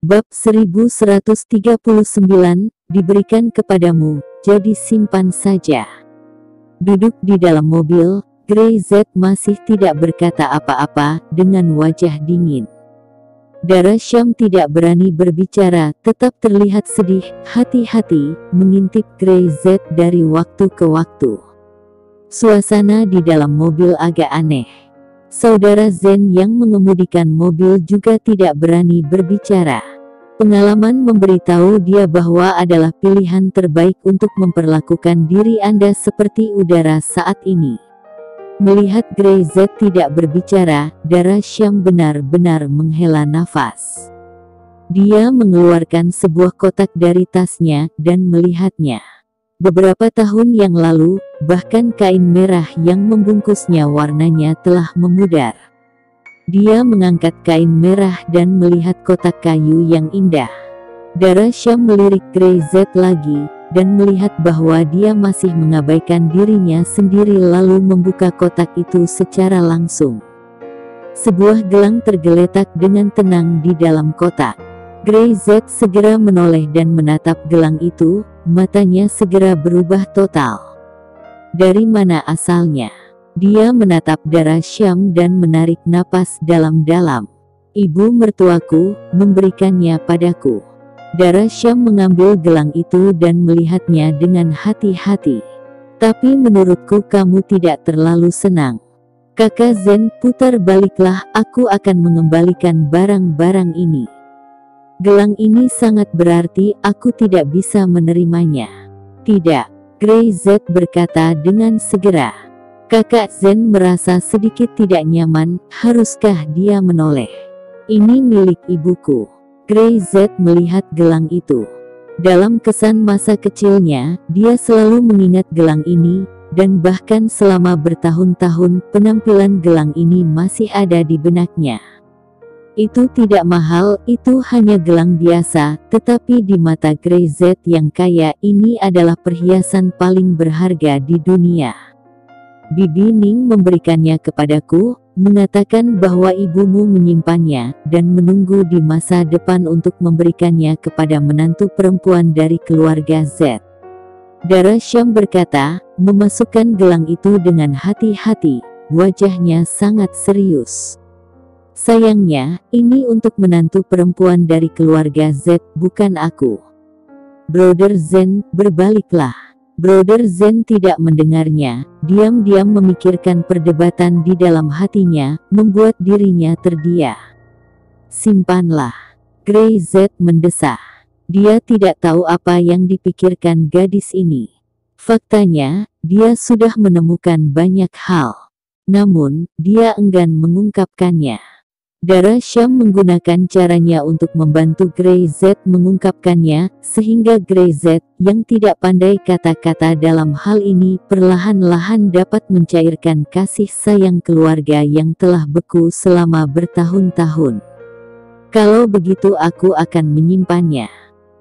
Bab 1139, diberikan kepadamu, jadi simpan saja. Duduk di dalam mobil, Grey Z masih tidak berkata apa-apa, dengan wajah dingin. Dara Syam tidak berani berbicara, tetap terlihat sedih, hati-hati, mengintip Grey Z dari waktu ke waktu. Suasana di dalam mobil agak aneh. Saudara Zen yang mengemudikan mobil juga tidak berani berbicara. Pengalaman memberitahu dia bahwa adalah pilihan terbaik untuk memperlakukan diri Anda seperti udara saat ini. Melihat Grey Z tidak berbicara, Dara Syam benar-benar menghela nafas. Dia mengeluarkan sebuah kotak dari tasnya dan melihatnya. Beberapa tahun yang lalu, bahkan kain merah yang membungkusnya warnanya telah memudar. Dia mengangkat kain merah dan melihat kotak kayu yang indah. Dara Syam melirik Grey Z lagi, dan melihat bahwa dia masih mengabaikan dirinya sendiri lalu membuka kotak itu secara langsung. Sebuah gelang tergeletak dengan tenang di dalam kotak. Grey Z segera menoleh dan menatap gelang itu, matanya segera berubah total. Dari mana asalnya? Dia menatap Dara Syam dan menarik napas dalam-dalam. Ibu mertuaku memberikannya padaku. Dara Syam mengambil gelang itu dan melihatnya dengan hati-hati. Tapi menurutku kamu tidak terlalu senang. Kakak Zen, putar baliklah, aku akan mengembalikan barang-barang ini. Gelang ini sangat berarti, aku tidak bisa menerimanya. Tidak, Grey Z berkata dengan segera. Kakak Zen merasa sedikit tidak nyaman, haruskah dia menoleh? Ini milik ibuku. Grey Z melihat gelang itu. Dalam kesan masa kecilnya, dia selalu mengingat gelang ini, dan bahkan selama bertahun-tahun penampilan gelang ini masih ada di benaknya. Itu tidak mahal, itu hanya gelang biasa, tetapi di mata Grey Z yang kaya ini adalah perhiasan paling berharga di dunia. Bibi Ning memberikannya kepadaku, mengatakan bahwa ibumu menyimpannya, dan menunggu di masa depan untuk memberikannya kepada menantu perempuan dari keluarga Z. Dara Syam berkata, memasukkan gelang itu dengan hati-hati, wajahnya sangat serius. Sayangnya, ini untuk menantu perempuan dari keluarga Z, bukan aku. Brother Zen, berbaliklah. Brother Zen tidak mendengarnya, diam-diam memikirkan perdebatan di dalam hatinya, membuat dirinya terdiam. Simpanlah. Grey Z mendesah. Dia tidak tahu apa yang dipikirkan gadis ini. Faktanya, dia sudah menemukan banyak hal. Namun, dia enggan mengungkapkannya. Dara Syam menggunakan caranya untuk membantu Grey Z mengungkapkannya, sehingga Grey Z, yang tidak pandai kata-kata dalam hal ini, perlahan-lahan dapat mencairkan kasih sayang keluarga yang telah beku selama bertahun-tahun. Kalau begitu aku akan menyimpannya.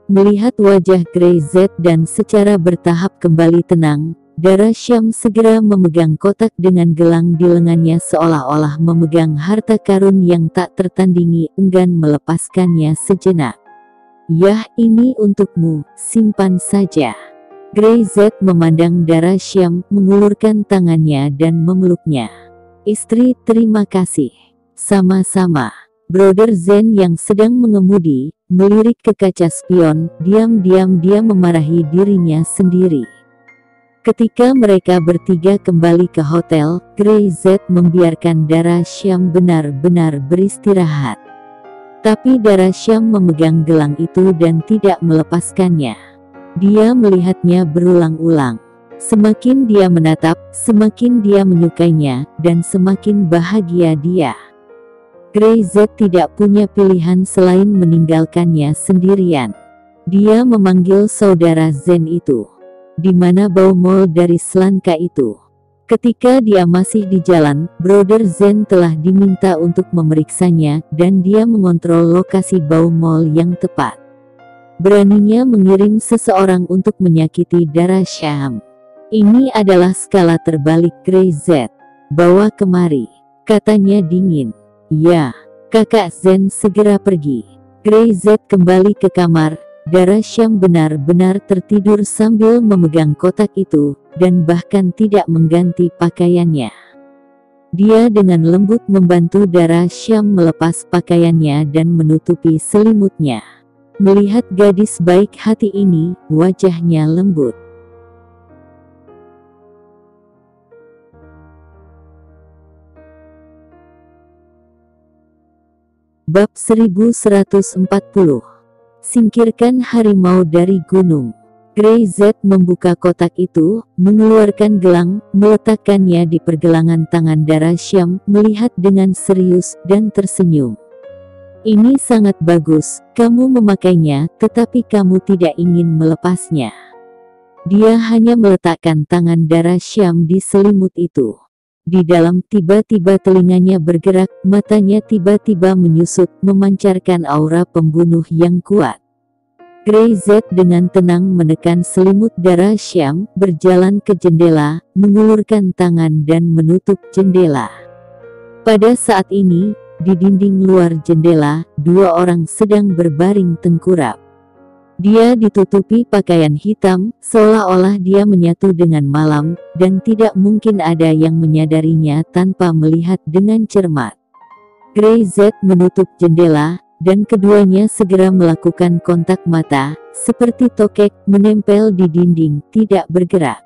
Melihat wajah Grey Z dan secara bertahap kembali tenang, Dara Syam segera memegang kotak dengan gelang di lengannya seolah-olah memegang harta karun yang tak tertandingi, enggan melepaskannya sejenak. Yah, ini untukmu, simpan saja. Grey Z memandang Dara Syam, mengulurkan tangannya dan memeluknya. Istri, terima kasih. Sama-sama. Brother Zen yang sedang mengemudi, melirik ke kaca spion, diam-diam dia memarahi dirinya sendiri. Ketika mereka bertiga kembali ke hotel, Grey Z membiarkan Dara Syam benar-benar beristirahat. Tapi Dara Syam memegang gelang itu dan tidak melepaskannya. Dia melihatnya berulang-ulang. Semakin dia menatap, semakin dia menyukainya, dan semakin bahagia dia. Grey Z tidak punya pilihan selain meninggalkannya sendirian. Dia memanggil saudara Zen itu. Di mana bau mol dari Selanka itu? Ketika dia masih di jalan, Brother Zen telah diminta untuk memeriksanya, dan dia mengontrol lokasi bau mol yang tepat. Beraninya mengirim seseorang untuk menyakiti Dara Syam. Ini adalah skala terbalik Grey Z. Bawa kemari, katanya dingin. Ya, kakak Zen segera pergi. Grey Z kembali ke kamar. Dara Syam benar-benar tertidur sambil memegang kotak itu, dan bahkan tidak mengganti pakaiannya. Dia dengan lembut membantu Dara Syam melepas pakaiannya dan menutupi selimutnya. Melihat gadis baik hati ini, wajahnya lembut. Bab 1140. Singkirkan harimau dari gunung. Grey Z membuka kotak itu, mengeluarkan gelang, meletakkannya di pergelangan tangan Dara Syam, melihat dengan serius dan tersenyum. Ini sangat bagus, kamu memakainya, tetapi kamu tidak ingin melepasnya. Dia hanya meletakkan tangan Dara Syam di selimut itu. Di dalam tiba-tiba telinganya bergerak, matanya tiba-tiba menyusut, memancarkan aura pembunuh yang kuat. Grey Z dengan tenang menekan selimut Dara Syam, berjalan ke jendela, mengulurkan tangan dan menutup jendela. Pada saat ini, di dinding luar jendela, dua orang sedang berbaring tengkurap. Dia ditutupi pakaian hitam, seolah-olah dia menyatu dengan malam, dan tidak mungkin ada yang menyadarinya tanpa melihat dengan cermat. Grey Z menutup jendela, dan keduanya segera melakukan kontak mata, seperti tokek menempel di dinding, tidak bergerak.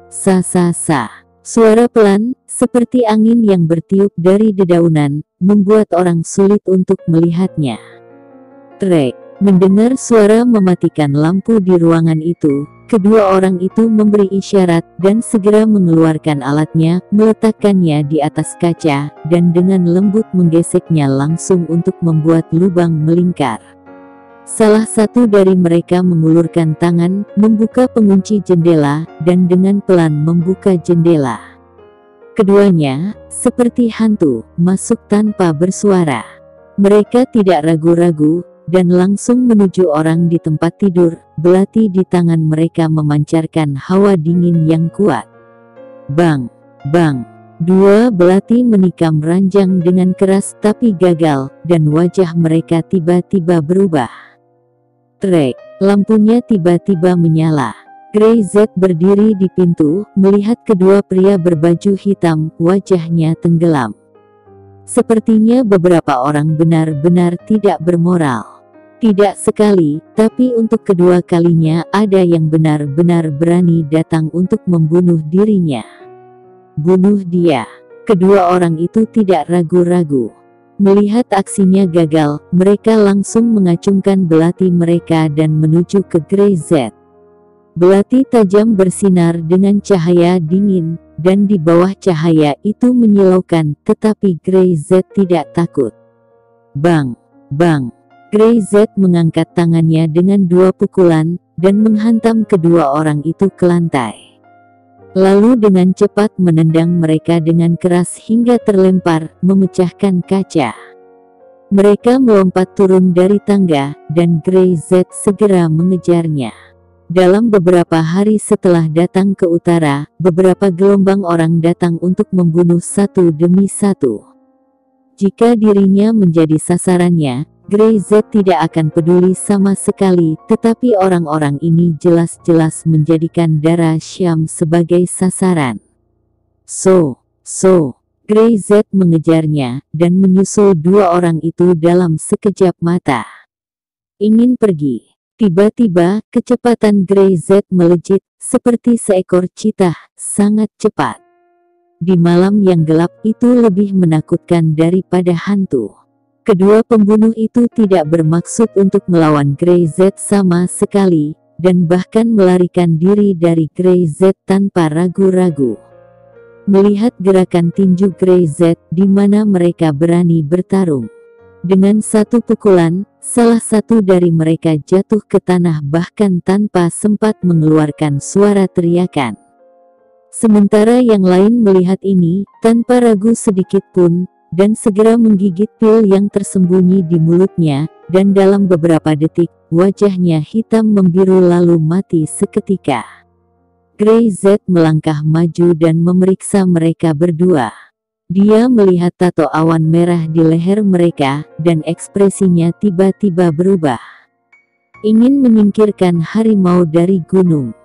Sa-sa-sa. Suara pelan, seperti angin yang bertiup dari dedaunan, membuat orang sulit untuk melihatnya. Trek. Mendengar suara mematikan lampu di ruangan itu, kedua orang itu memberi isyarat dan segera mengeluarkan alatnya, meletakkannya di atas kaca, dan dengan lembut menggeseknya langsung untuk membuat lubang melingkar. Salah satu dari mereka mengulurkan tangan, membuka pengunci jendela, dan dengan pelan membuka jendela. Keduanya, seperti hantu, masuk tanpa bersuara. Mereka tidak ragu-ragu, dan langsung menuju orang di tempat tidur. Belati di tangan mereka memancarkan hawa dingin yang kuat. Bang! Bang! Dua belati menikam ranjang dengan keras tapi gagal, dan wajah mereka tiba-tiba berubah. Trek! Lampunya tiba-tiba menyala. Grey Z berdiri di pintu, melihat kedua pria berbaju hitam, wajahnya tenggelam. Sepertinya beberapa orang benar-benar tidak bermoral. Tidak sekali, tapi untuk kedua kalinya ada yang benar-benar berani datang untuk membunuh dirinya. Bunuh dia. Kedua orang itu tidak ragu-ragu. Melihat aksinya gagal, mereka langsung mengacungkan belati mereka dan menuju ke Grey Z. Belati tajam bersinar dengan cahaya dingin, dan di bawah cahaya itu menyilaukan, tetapi Grey Z tidak takut. Bang! Bang! Grey Z mengangkat tangannya dengan dua pukulan, dan menghantam kedua orang itu ke lantai. Lalu dengan cepat menendang mereka dengan keras hingga terlempar, memecahkan kaca. Mereka melompat turun dari tangga, dan Grey Z segera mengejarnya. Dalam beberapa hari setelah datang ke utara, beberapa gelombang orang datang untuk membunuh satu demi satu. Jika dirinya menjadi sasarannya, Grey Z tidak akan peduli sama sekali, tetapi orang-orang ini jelas-jelas menjadikan Dara Syam sebagai sasaran. Grey Z mengejarnya, dan menyusul dua orang itu dalam sekejap mata. Ingin pergi. Tiba-tiba, kecepatan Grey Z melejit, seperti seekor cheetah, sangat cepat. Di malam yang gelap itu lebih menakutkan daripada hantu. Kedua pembunuh itu tidak bermaksud untuk melawan Grey Z sama sekali, dan bahkan melarikan diri dari Grey Z tanpa ragu-ragu. Melihat gerakan tinju Grey Z, di mana mereka berani bertarung. Dengan satu pukulan, salah satu dari mereka jatuh ke tanah bahkan tanpa sempat mengeluarkan suara teriakan. Sementara yang lain melihat ini, tanpa ragu sedikit pun, dan segera menggigit pil yang tersembunyi di mulutnya, dan dalam beberapa detik, wajahnya hitam membiru lalu mati seketika. Grey Z melangkah maju dan memeriksa mereka berdua. Dia melihat tato awan merah di leher mereka, dan ekspresinya tiba-tiba berubah. Ingin menyingkirkan harimau dari gunung.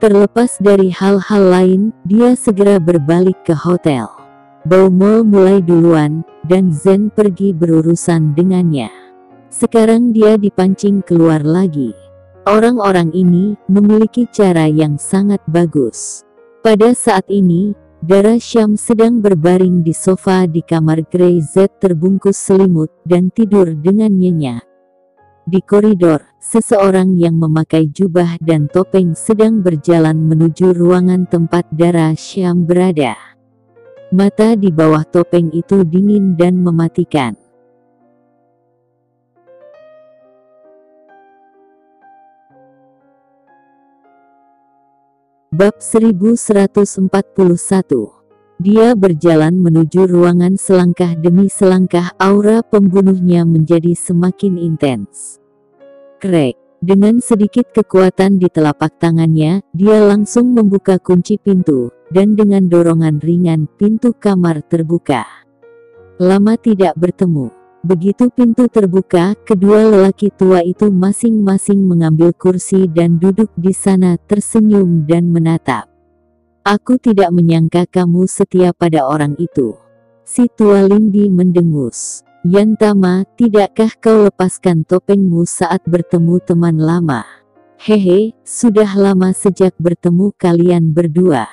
Terlepas dari hal-hal lain, dia segera berbalik ke hotel. Baumol mulai duluan, dan Zen pergi berurusan dengannya. Sekarang dia dipancing keluar lagi. Orang-orang ini memiliki cara yang sangat bagus. Pada saat ini, Dara Syam sedang berbaring di sofa di kamar Grey Z terbungkus selimut dan tidur dengan nyenyak. Di koridor, seseorang yang memakai jubah dan topeng sedang berjalan menuju ruangan tempat Dara Syam berada. Mata di bawah topeng itu dingin dan mematikan. Bab 1141. Dia berjalan menuju ruangan selangkah demi selangkah, aura pembunuhnya menjadi semakin intens. Krek, dengan sedikit kekuatan di telapak tangannya, dia langsung membuka kunci pintu, dan dengan dorongan ringan pintu kamar terbuka. Lama tidak bertemu. Begitu pintu terbuka, kedua lelaki tua itu masing-masing mengambil kursi dan duduk di sana tersenyum dan menatap. Aku tidak menyangka kamu setia pada orang itu. Si tua Limbi mendengus. Yantama, tidakkah kau lepaskan topengmu saat bertemu teman lama? Hehe, sudah lama sejak bertemu kalian berdua.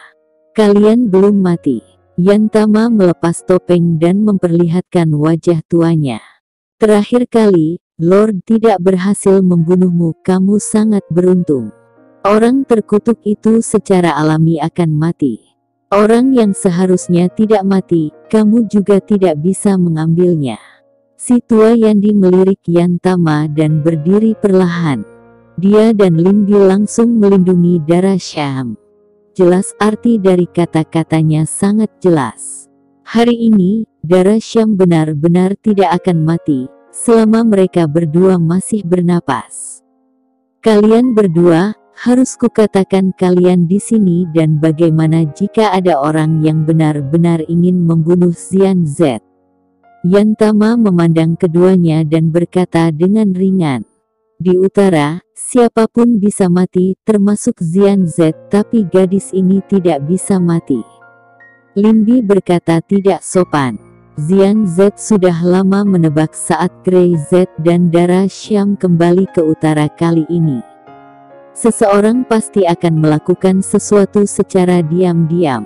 Kalian belum mati. Yantama melepas topeng dan memperlihatkan wajah tuanya. Terakhir kali, Lord tidak berhasil membunuhmu, kamu sangat beruntung. Orang terkutuk itu secara alami akan mati. Orang yang seharusnya tidak mati, kamu juga tidak bisa mengambilnya. Si tua Yandi melirik Yantama dan berdiri perlahan. Dia dan Limbi langsung melindungi Dara Syam. Jelas arti dari kata-katanya sangat jelas. Hari ini, Dara Syam benar-benar tidak akan mati, selama mereka berdua masih bernapas. Kalian berdua, harus kukatakan kalian di sini, dan bagaimana jika ada orang yang benar-benar ingin membunuh Xian Z? Yantama memandang keduanya dan berkata dengan ringan. Di utara, siapapun bisa mati, termasuk Xian Z, tapi gadis ini tidak bisa mati. Limbi berkata tidak sopan. Xian Z sudah lama menebak saat Grey Z dan Dara Syam kembali ke utara kali ini. Seseorang pasti akan melakukan sesuatu secara diam-diam.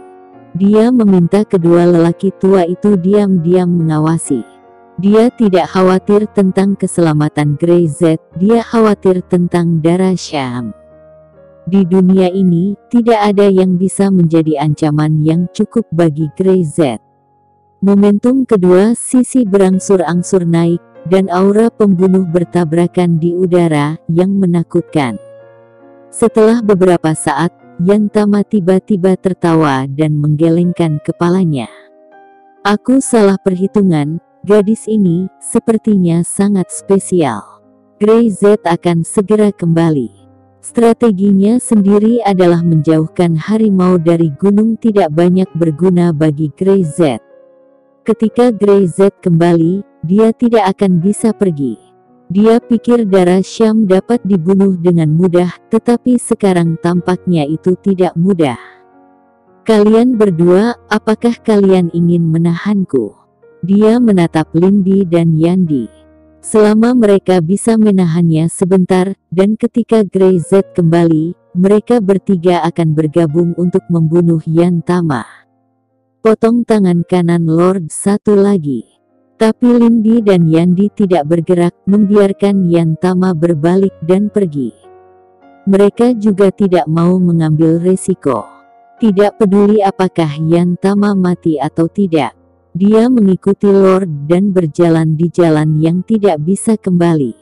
Dia meminta kedua lelaki tua itu diam-diam mengawasi. Dia tidak khawatir tentang keselamatan Grey Z, dia khawatir tentang Dara Syam. Di dunia ini, tidak ada yang bisa menjadi ancaman yang cukup bagi Grey Z. Momentum kedua sisi berangsur-angsur naik, dan aura pembunuh bertabrakan di udara, yang menakutkan. Setelah beberapa saat, Yantama tiba-tiba tertawa dan menggelengkan kepalanya. Aku salah perhitungan. Gadis ini, sepertinya sangat spesial. Grey Z akan segera kembali. Strateginya sendiri adalah menjauhkan harimau dari gunung, tidak banyak berguna bagi Grey Z. Ketika Grey Z kembali, dia tidak akan bisa pergi. Dia pikir Dara Syam dapat dibunuh dengan mudah, tetapi sekarang tampaknya itu tidak mudah. Kalian berdua, apakah kalian ingin menahanku? Dia menatap Limbi dan Yandi. Selama mereka bisa menahannya sebentar, dan ketika Grey Z kembali, mereka bertiga akan bergabung untuk membunuh Yantama. Potong tangan kanan Lord satu lagi. Tapi Limbi dan Yandi tidak bergerak, membiarkan Yantama berbalik dan pergi. Mereka juga tidak mau mengambil resiko. Tidak peduli apakah Yantama mati atau tidak. Dia mengikuti Lord dan berjalan di jalan yang tidak bisa kembali.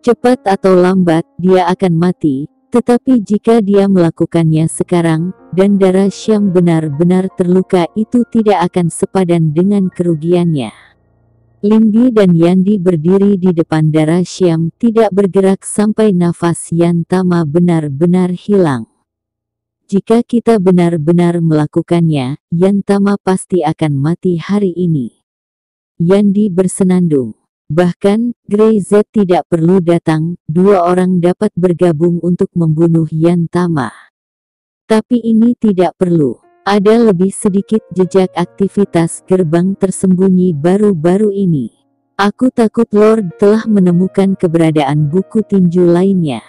Cepat atau lambat, dia akan mati, tetapi jika dia melakukannya sekarang, dan Dara Syam benar-benar terluka, itu tidak akan sepadan dengan kerugiannya. Limbi dan Yandi berdiri di depan Dara Syam, tidak bergerak sampai nafas Yantama benar-benar hilang. Jika kita benar-benar melakukannya, Yantama pasti akan mati hari ini. Yandi bersenandung. Bahkan, Grey Z tidak perlu datang, 2 orang dapat bergabung untuk membunuh Yantama. Tapi ini tidak perlu. Ada lebih sedikit jejak aktivitas gerbang tersembunyi baru-baru ini. Aku takut Lord telah menemukan keberadaan buku tinju lainnya.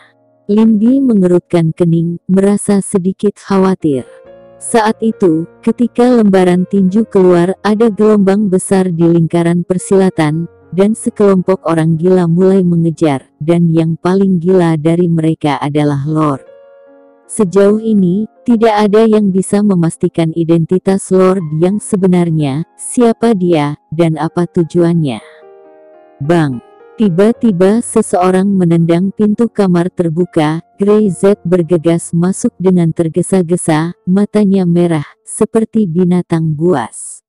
Lindy mengerutkan kening, merasa sedikit khawatir. Saat itu, ketika lembaran tinju keluar, ada gelombang besar di lingkaran persilatan, dan sekelompok orang gila mulai mengejar, dan yang paling gila dari mereka adalah Lord. Sejauh ini, tidak ada yang bisa memastikan identitas Lord yang sebenarnya, siapa dia, dan apa tujuannya. Bang! Tiba-tiba seseorang menendang pintu kamar terbuka. Grey Z bergegas masuk dengan tergesa-gesa, matanya merah, seperti binatang buas.